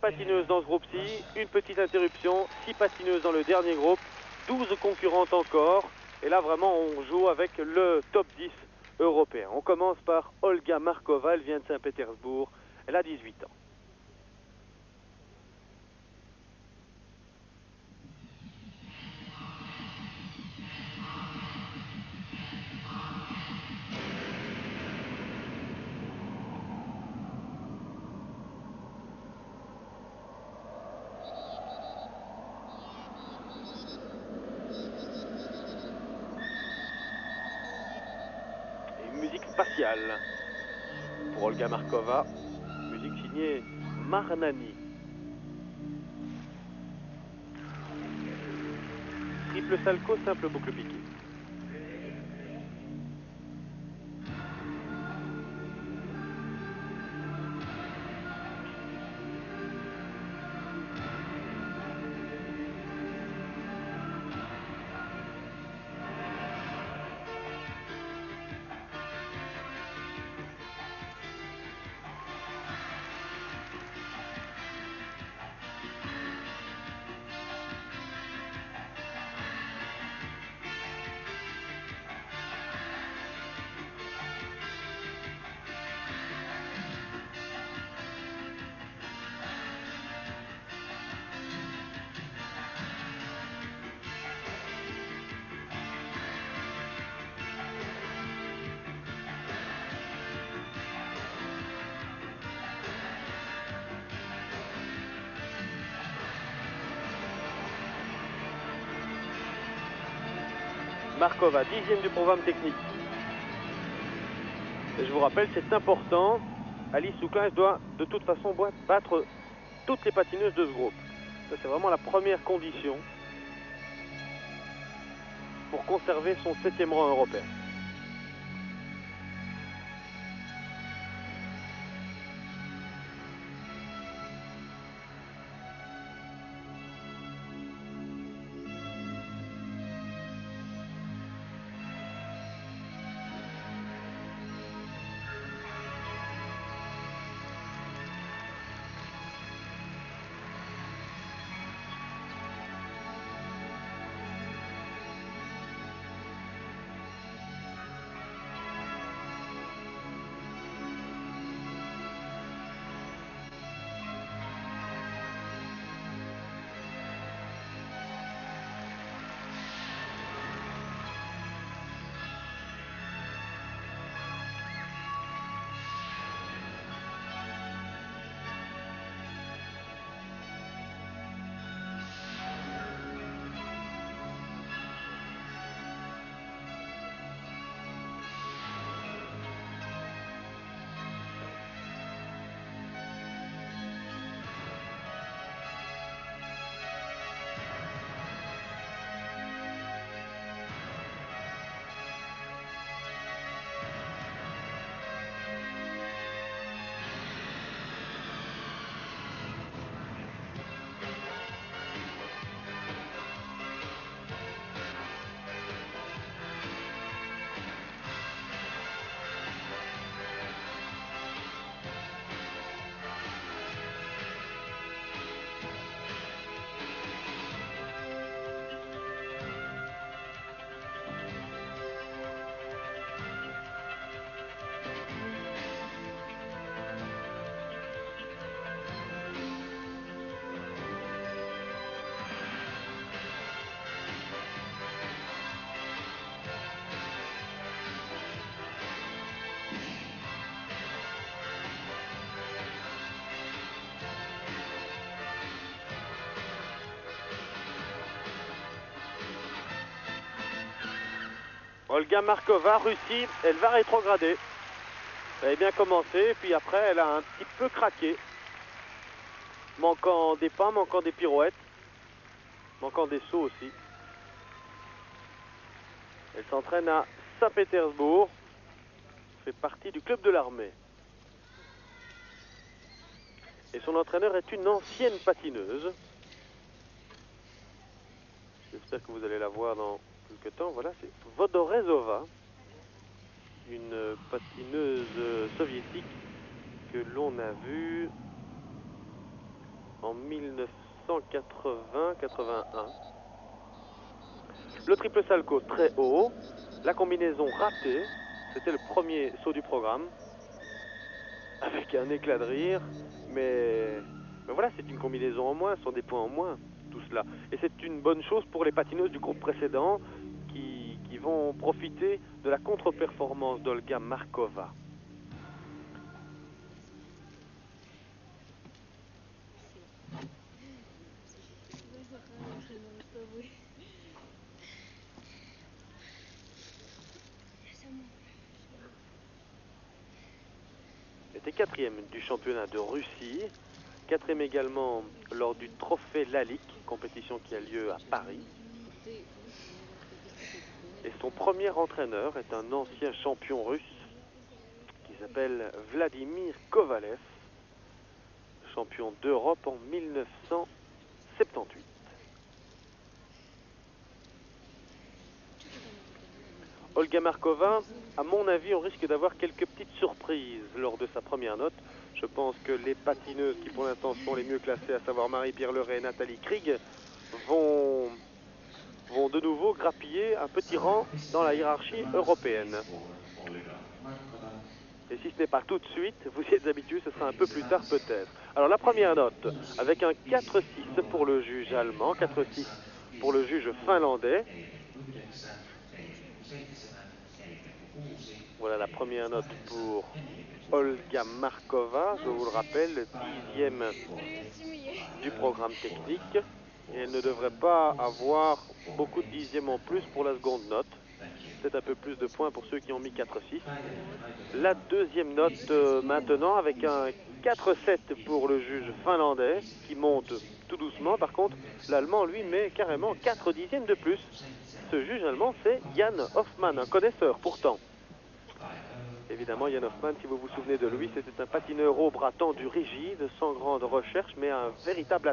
patineuses dans ce groupe-ci, une petite interruption, 6 patineuses dans le dernier groupe, 12 concurrentes encore. Et là, vraiment, on joue avec le top 10 européen. On commence par Olga Markova, elle vient de Saint-Pétersbourg, elle a 18 ans. Musique spatiale pour Olga Markova, musique signée Marnani. Triple salco, simple boucle piquée. Markova, 10e du programme technique. Et je vous rappelle, c'est important, Alice Souquin doit de toute façon battre toutes les patineuses de ce groupe. Ça, c'est vraiment la première condition pour conserver son 7e rang européen. Olga Markova, Russie, elle va rétrograder. Elle avait bien commencé, puis après elle a un petit peu craqué. Manquant des pas, manquant des pirouettes, manquant des sauts aussi. Elle s'entraîne à Saint-Pétersbourg, fait partie du club de l'armée. Et son entraîneur est une ancienne patineuse. J'espère que vous allez la voir dans quelques temps. Voilà, c'est Vodorezova, une patineuse soviétique que l'on a vue en 1980-81. Le triple salto très haut, la combinaison ratée, c'était le premier saut du programme, avec un éclat de rire, mais voilà, c'est une combinaison en moins, ce sont des points en moins, tout cela. Et c'est une bonne chose pour les patineuses du groupe précédent qui vont profiter de la contre-performance d'Olga Markova. Elle était quatrième du championnat de Russie, quatrième également lors du trophée Lalique, compétition qui a lieu à Paris. Et son premier entraîneur est un ancien champion russe qui s'appelle Vladimir Kovalev, champion d'Europe en 1978. Olga Markova, à mon avis, on risque d'avoir quelques petites surprises lors de sa première note. Je pense que les patineuses qui pour l'instant sont les mieux classées, à savoir Marie-Pierre Leray et Nathalie Krieg, vont de nouveau grappiller un petit rang dans la hiérarchie européenne. Et si ce n'est pas tout de suite, vous y êtes habitués, ce sera un peu plus tard peut-être. Alors la première note, avec un 4-6 pour le juge allemand, 4-6 pour le juge finlandais. Voilà la première note pour Olga Markova, je vous le rappelle, 10e du programme technique. Et elle ne devrait pas avoir beaucoup de dixièmes en plus pour la seconde note. Peut-être un peu plus de points pour ceux qui ont mis 4-6. La deuxième note maintenant avec un 4-7 pour le juge finlandais qui monte tout doucement. Par contre, l'allemand lui met carrément 4 dixièmes de plus. Ce juge allemand, c'est Jan Hoffmann, un connaisseur pourtant. Évidemment, Jan Hoffmann, si vous vous souvenez de lui, c'était un patineur au bras tendu rigide, sans grande recherche, mais un véritable